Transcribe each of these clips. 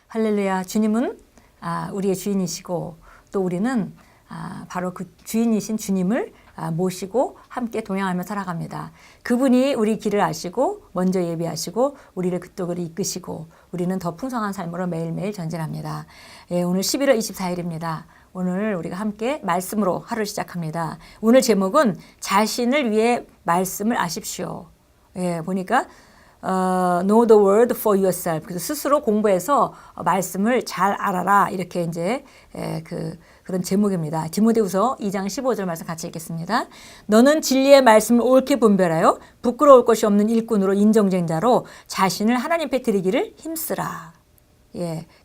할렐루야. 주님은 우리의 주인이시고 또 우리는 바로 그 주인이신 주님을 모시고 함께 동행하며 살아갑니다. 그분이 우리 길을 아시고 먼저 예비하시고 우리를 그쪽으로 이끄시고 우리는 더 풍성한 삶으로 매일매일 전진합니다. 오늘 11월 24일입니다. 오늘 우리가 함께 말씀으로 하루를 시작합니다. 오늘 제목은 자신을 위해 말씀을 아십시오. 보니까 know the word for yourself. 그래서 스스로 공부해서 말씀을 잘 알아라. 이렇게 이제 그런 제목입니다. 디모데후서 2장 15절 말씀 같이 읽겠습니다. 너는 진리의 말씀을 옳게 분별하여 부끄러울 것이 없는 일꾼으로 인정된 자로 자신을 하나님 앞에 드리기를 힘쓰라.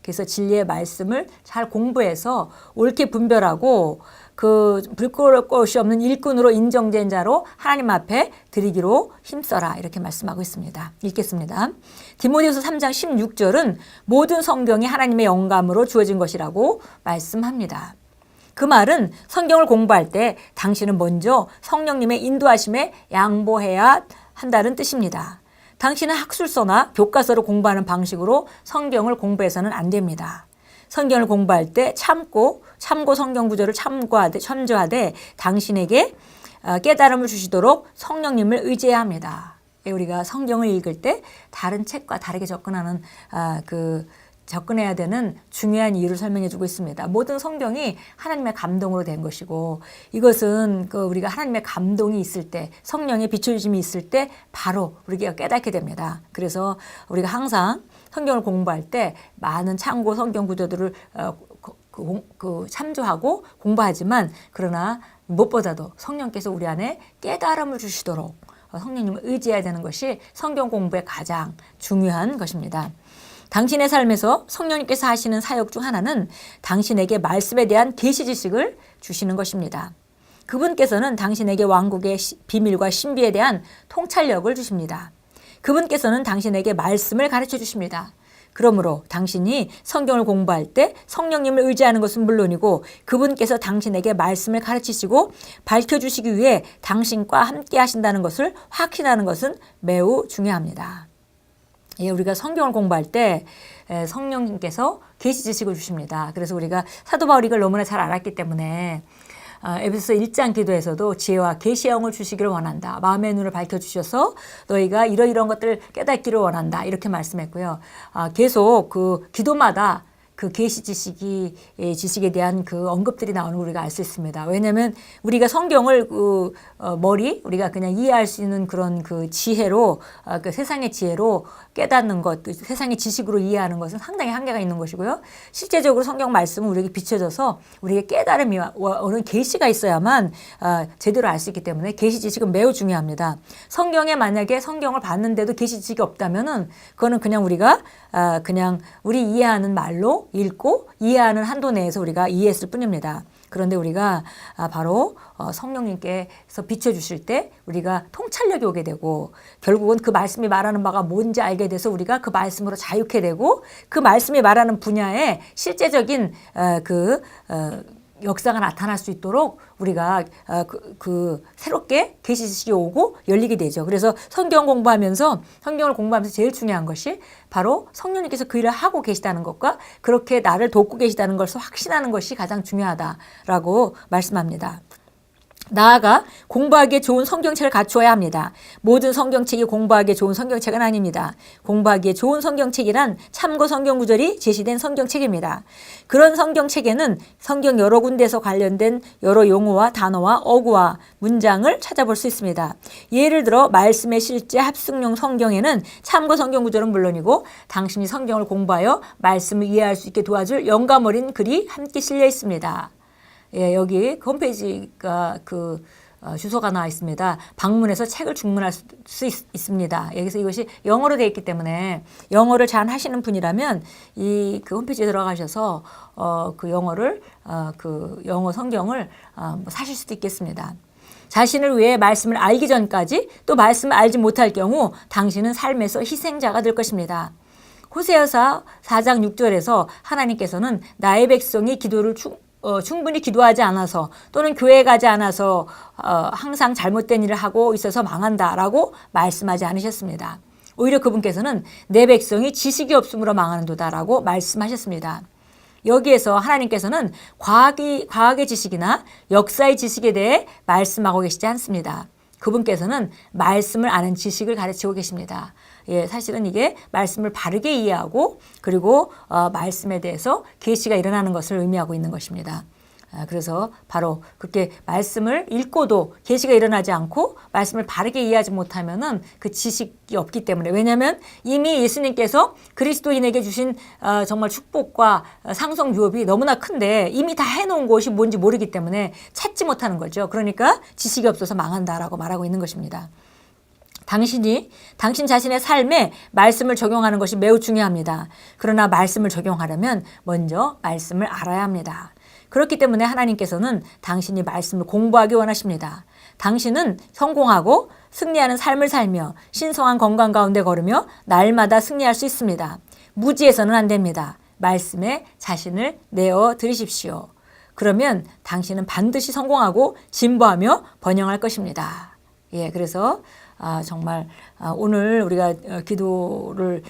그래서 진리의 말씀을 잘 공부해서 옳게 분별하고 그 부끄러울 것이 없는 일꾼으로 인정된 자로 하나님 앞에 드리기로 힘써라. 이렇게 말씀하고 있습니다. 읽겠습니다. 디모데후서 3장 16절은 모든 성경이 하나님의 영감으로 주어진 것이라고 말씀합니다. 그 말은 성경을 공부할 때 당신은 먼저 성령님의 인도하심에 양보해야 한다는 뜻입니다. 당신은 학술서나 교과서를 공부하는 방식으로 성경을 공부해서는 안 됩니다. 성경을 공부할 때 참고 성경 구절을 참조하되 당신에게 깨달음을 주시도록 성령님을 의지해야 합니다. 우리가 성경을 읽을 때 다른 책과 다르게 접근해야 되는 중요한 이유를 설명해 주고 있습니다. 모든 성경이 하나님의 감동으로 된 것이고 이것은 우리가 하나님의 감동이 있을 때 성령의 비춰주심이 있을 때 바로 우리가 깨닫게 됩니다. 그래서 우리가 항상 성경을 공부할 때 많은 참고 성경 구조들을 참조하고 공부하지만 그러나 무엇보다도 성령께서 우리 안에 깨달음을 주시도록 성령님을 의지해야 되는 것이 성경 공부의 가장 중요한 것입니다. 당신의 삶에서 성령님께서 하시는 사역 중 하나는 당신에게 말씀에 대한 계시 지식을 주시는 것입니다. 그분께서는 당신에게 왕국의 비밀과 신비에 대한 통찰력을 주십니다. 그분께서는 당신에게 말씀을 가르쳐 주십니다. 그러므로 당신이 성경을 공부할 때 성령님을 의지하는 것은 물론이고 그분께서 당신에게 말씀을 가르치시고 밝혀주시기 위해 당신과 함께 하신다는 것을 확신하는 것은 매우 중요합니다. 우리가 성경을 공부할 때 성령님께서 계시 지식을 주십니다. 그래서 우리가 사도 바울이 이걸 너무나 잘 알았기 때문에 에베소서 1장 기도에서도 지혜와 계시의 영을 주시기를 원한다. 마음의 눈을 밝혀주셔서 너희가 이러이러한 것들을 깨닫기를 원한다. 이렇게 말씀했고요. 계속 기도마다 그 계시 지식에 대한 그 언급들이 나오는 걸 우리가 알 수 있습니다. 왜냐하면 우리가 성경을 우리가 그냥 이해할 수 있는 그런 그 지혜로 그 세상의 지혜로 깨닫는 것, 세상의 지식으로 이해하는 것은 상당히 한계가 있는 것이고요. 실제적으로 성경 말씀은 우리에게 비춰져서 우리에게 깨달음이 오는 계시가 있어야만 제대로 알 수 있기 때문에 계시 지식은 매우 중요합니다. 성경에 만약에 성경을 봤는데도 계시 지식이 없다면은 그거는 그냥 우리가 그냥 우리 이해하는 말로 읽고 이해하는 한도 내에서 우리가 이해했을 뿐입니다. 그런데 우리가 바로 성령님께서 비춰주실 때 우리가 통찰력이 오게 되고 결국은 그 말씀이 말하는 바가 뭔지 알게 돼서 우리가 그 말씀으로 자유케 되고 그 말씀이 말하는 분야에 실제적인 역사가 나타날 수 있도록 우리가 새롭게 계시 지식이 오고 열리게 되죠. 그래서 성경을 공부하면서 제일 중요한 것이 바로 성령님께서 그 일을 하고 계시다는 것과 그렇게 나를 돕고 계시다는 것을 확신하는 것이 가장 중요하다라고 말씀합니다. 나아가 공부하기에 좋은 성경책을 갖추어야 합니다. 모든 성경책이 공부하기에 좋은 성경책은 아닙니다. 공부하기에 좋은 성경책이란 참고 성경 구절이 제시된 성경책입니다. 그런 성경책에는 성경 여러 군데에서 관련된 여러 용어와 단어와 어구와 문장을 찾아볼 수 있습니다. 예를 들어 말씀의 실제 합숙용 성경에는 참고 성경 구절은 물론이고 당신이 성경을 공부하여 말씀을 이해할 수 있게 도와줄 영감 어린 글이 함께 실려 있습니다. 여기 홈페이지가 주소가 나와 있습니다. 방문해서 책을 주문할 수 있습니다. 여기서 이것이 영어로 되어 있기 때문에 영어를 잘 하시는 분이라면 그 홈페이지에 들어가셔서 영어 성경을 사실 수도 있겠습니다. 자신을 위해 말씀을 알기 전까지 또 말씀을 알지 못할 경우 당신은 삶에서 희생자가 될 것입니다. 호세아서 4장 6절에서 하나님께서는 나의 백성이 기도를 충분히 기도하지 않아서 또는 교회에 가지 않아서 항상 잘못된 일을 하고 있어서 망한다라고 말씀하지 않으셨습니다. 오히려 그분께서는 내 백성이 지식이 없음으로 망하는도다라고 말씀하셨습니다. 여기에서 하나님께서는 과학의 지식이나 역사의 지식에 대해 말씀하고 계시지 않습니다. 그분께서는 말씀을 아는 지식을 가르치고 계십니다. 예, 사실은 이게 말씀을 바르게 이해하고 그리고 말씀에 대해서 계시가 일어나는 것을 의미하고 있는 것입니다. 그래서 바로 그렇게 말씀을 읽고도 계시가 일어나지 않고 말씀을 바르게 이해하지 못하면은 그 지식이 없기 때문에, 왜냐하면 이미 예수님께서 그리스도인에게 주신 정말 축복과 상성 유업이 너무나 큰데 이미 다 해놓은 것이 뭔지 모르기 때문에 찾지 못하는 거죠. 그러니까 지식이 없어서 망한다라고 말하고 있는 것입니다. 당신 자신의 삶에 말씀을 적용하는 것이 매우 중요합니다. 그러나 말씀을 적용하려면 먼저 말씀을 알아야 합니다. 그렇기 때문에 하나님께서는 당신이 말씀을 공부하기 원하십니다. 당신은 성공하고 승리하는 삶을 살며 신성한 건강 가운데 걸으며 날마다 승리할 수 있습니다. 무지해서는 안 됩니다. 말씀에 자신을 내어 드리십시오. 그러면 당신은 반드시 성공하고 진보하며 번영할 것입니다. 예, 그래서 정말 오늘 우리가 기도를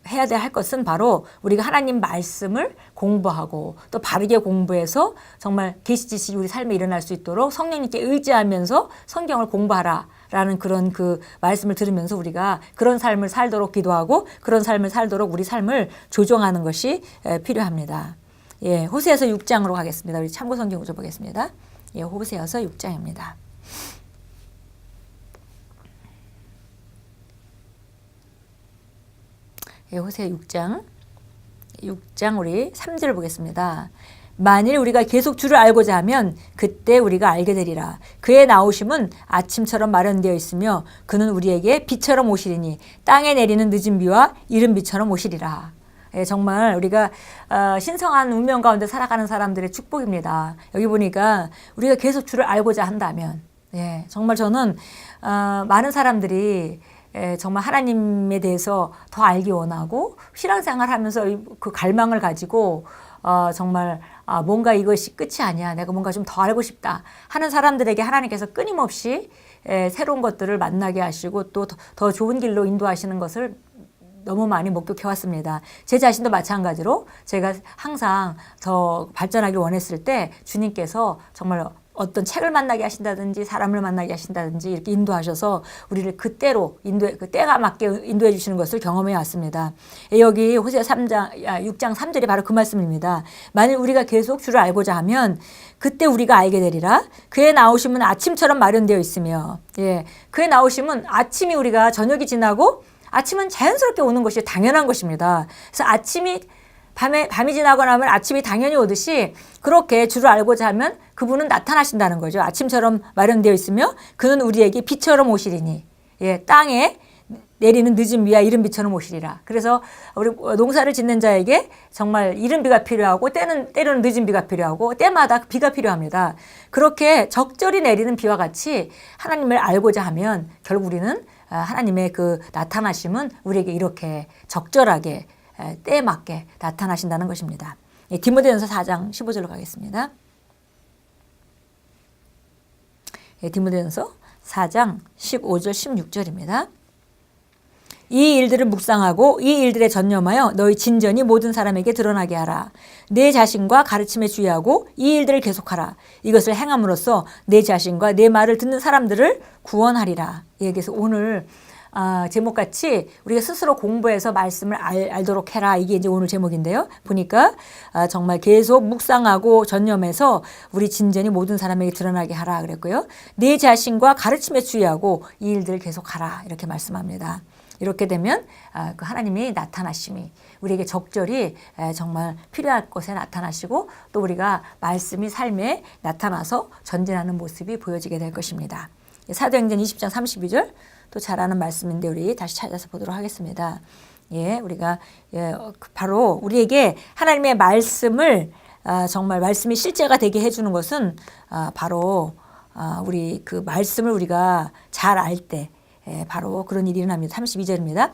해야 할 것은 바로 우리가 하나님 말씀을 공부하고 또 바르게 공부해서 정말 계시 지식이 우리 삶에 일어날 수 있도록 성령님께 의지하면서 성경을 공부하라라는 그런 그 말씀을 들으면서 우리가 그런 삶을 살도록 기도하고 그런 삶을 살도록 우리 삶을 조정하는 것이 필요합니다. 예, 호세아서 6장으로 가겠습니다. 우리 참고 성경 구절 보겠습니다. 예, 호세아서 6장입니다. 호세아 6장 우리 3절을 보겠습니다. 만일 우리가 계속 주를 알고자 하면 그때 우리가 알게 되리라. 그의 나오심은 아침처럼 마련되어 있으며 그는 우리에게 비처럼 오시리니 땅에 내리는 늦은 비와 이른 비처럼 오시리라. 예, 정말 우리가 신성한 운명 가운데 살아가는 사람들의 축복입니다. 여기 보니까 우리가 계속 주를 알고자 한다면, 예, 정말 저는 많은 사람들이 정말 하나님에 대해서 더 알기 원하고 신앙생활 하면서 그 갈망을 가지고 정말 뭔가 이것이 끝이 아니야, 내가 뭔가 좀 더 알고 싶다 하는 사람들에게 하나님께서 끊임없이 새로운 것들을 만나게 하시고 또 더 좋은 길로 인도하시는 것을 너무 많이 목격해 왔습니다. 제 자신도 마찬가지로 제가 항상 더 발전하길 원했을 때 주님께서 정말 어떤 책을 만나게 하신다든지 사람을 만나게 하신다든지 이렇게 인도하셔서 우리를 그때로 그 때가 맞게 인도해 주시는 것을 경험해 왔습니다. 여기 호세아 6장 3절이 바로 그 말씀입니다. 만일 우리가 계속 주를 알고자 하면 그때 우리가 알게 되리라. 그의 나오심은 아침처럼 마련되어 있으며, 예, 그의 나오심은 아침이 우리가 저녁이 지나고 아침은 자연스럽게 오는 것이 당연한 것입니다. 그래서 밤이 지나고 나면 아침이 당연히 오듯이 그렇게 주를 알고자 하면 그분은 나타나신다는 거죠. 아침처럼 마련되어 있으며 그는 우리에게 비처럼 오시리니, 예, 땅에 내리는 늦은 비와 이른 비처럼 오시리라. 그래서 우리 농사를 짓는 자에게 정말 이른 비가 필요하고 때로는 늦은 비가 필요하고 때마다 비가 필요합니다. 그렇게 적절히 내리는 비와 같이 하나님을 알고자 하면 결국 우리는 하나님의 그 나타나심은 우리에게 이렇게 적절하게 때에 맞게 나타나신다는 것입니다. 디모데전서 4장 15절로 가겠습니다. 디모데전서 4장 15절 16절입니다. 이 일들을 묵상하고 이 일들에 전념하여 너희 진전이 모든 사람에게 드러나게 하라. 내 자신과 가르침에 주의하고 이 일들을 계속하라. 이것을 행함으로써 내 자신과 내 말을 듣는 사람들을 구원하리라. 그래서 오늘 제목같이 우리가 스스로 공부해서 말씀을 알도록 해라. 이게 이제 오늘 제목인데요. 보니까 정말 계속 묵상하고 전념해서 우리 진전이 모든 사람에게 드러나게 하라 그랬고요. 내 자신과 가르침에 주의하고 이 일들을 계속하라. 이렇게 말씀합니다. 이렇게 되면 그 하나님이 나타나심이 우리에게 적절히 정말 필요할 곳에 나타나시고 또 우리가 말씀이 삶에 나타나서 전진하는 모습이 보여지게 될 것입니다. 사도행전 20장 32절 또 잘 아는 말씀인데 우리 다시 찾아서 보도록 하겠습니다. 예, 우리가 바로 우리에게 하나님의 말씀을 정말 말씀이 실제가 되게 해주는 것은 바로 우리 그 말씀을 우리가 잘 알 때 바로 그런 일이 일어납니다. 32절입니다.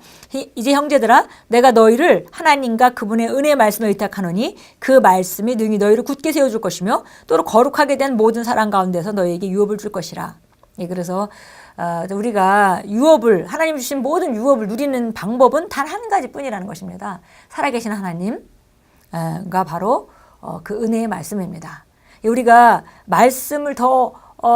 이제 형제들아 내가 너희를 하나님과 그분의 은혜의 말씀을 의탁하노니 그 말씀이 능히 너희를 굳게 세워줄 것이며 또 거룩하게 된 모든 사람 가운데서 너희에게 유업을 줄 것이라. 예, 그래서 우리가 유업을 하나님 주신 모든 유업을 누리는 방법은 단 한 가지뿐이라는 것입니다. 살아계신 하나님가 바로 그 은혜의 말씀입니다. 우리가 말씀을 더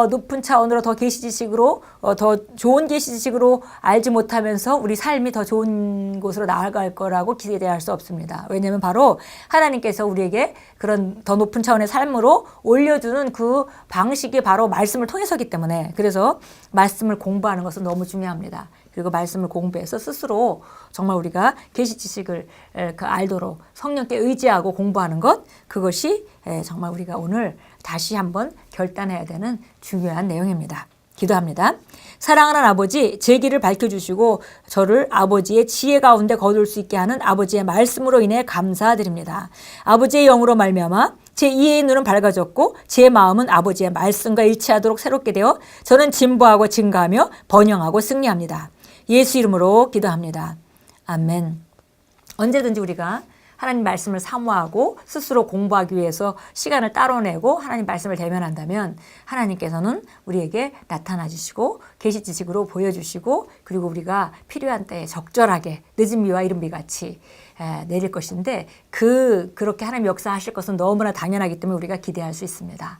높은 차원으로 더 계시 지식으로 더 좋은 계시 지식으로 알지 못하면서 우리 삶이 더 좋은 곳으로 나아갈 거라고 기대할 수 없습니다. 왜냐하면 바로 하나님께서 우리에게 그런 더 높은 차원의 삶으로 올려주는 그 방식이 바로 말씀을 통해서기 때문에 그래서 말씀을 공부하는 것은 너무 중요합니다. 그리고 말씀을 공부해서 스스로 정말 우리가 계시 지식을 알도록 성령께 의지하고 공부하는 것 그것이 정말 우리가 오늘 다시 한번 결단해야 되는 중요한 내용입니다. 기도합니다. 사랑하는 아버지, 제 길을 밝혀주시고 저를 아버지의 지혜 가운데 거둘 수 있게 하는 아버지의 말씀으로 인해 감사드립니다. 아버지의 영으로 말미암아 제 이해의 눈은 밝아졌고 제 마음은 아버지의 말씀과 일치하도록 새롭게 되어 저는 진보하고 증가하며 번영하고 승리합니다. 예수 이름으로 기도합니다. 아멘. 언제든지 우리가 하나님 말씀을 사모하고 스스로 공부하기 위해서 시간을 따로 내고 하나님 말씀을 대면한다면 하나님께서는 우리에게 나타나 주시고 계시 지식으로 보여주시고 그리고 우리가 필요한 때에 적절하게 늦은 비와 이른 비 같이 내릴 것인데 그렇게 하나님 역사하실 것은 너무나 당연하기 때문에 우리가 기대할 수 있습니다.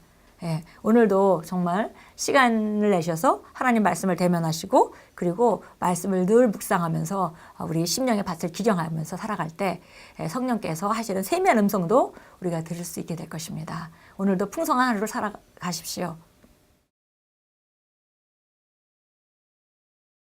오늘도 정말 시간을 내셔서 하나님 말씀을 대면하시고 그리고 말씀을 늘 묵상하면서 우리 심령의 밭을 기경하면서 살아갈 때 성령께서 하시는 세미한 음성도 우리가 들을 수 있게 될 것입니다. 오늘도 풍성한 하루를 살아가십시오.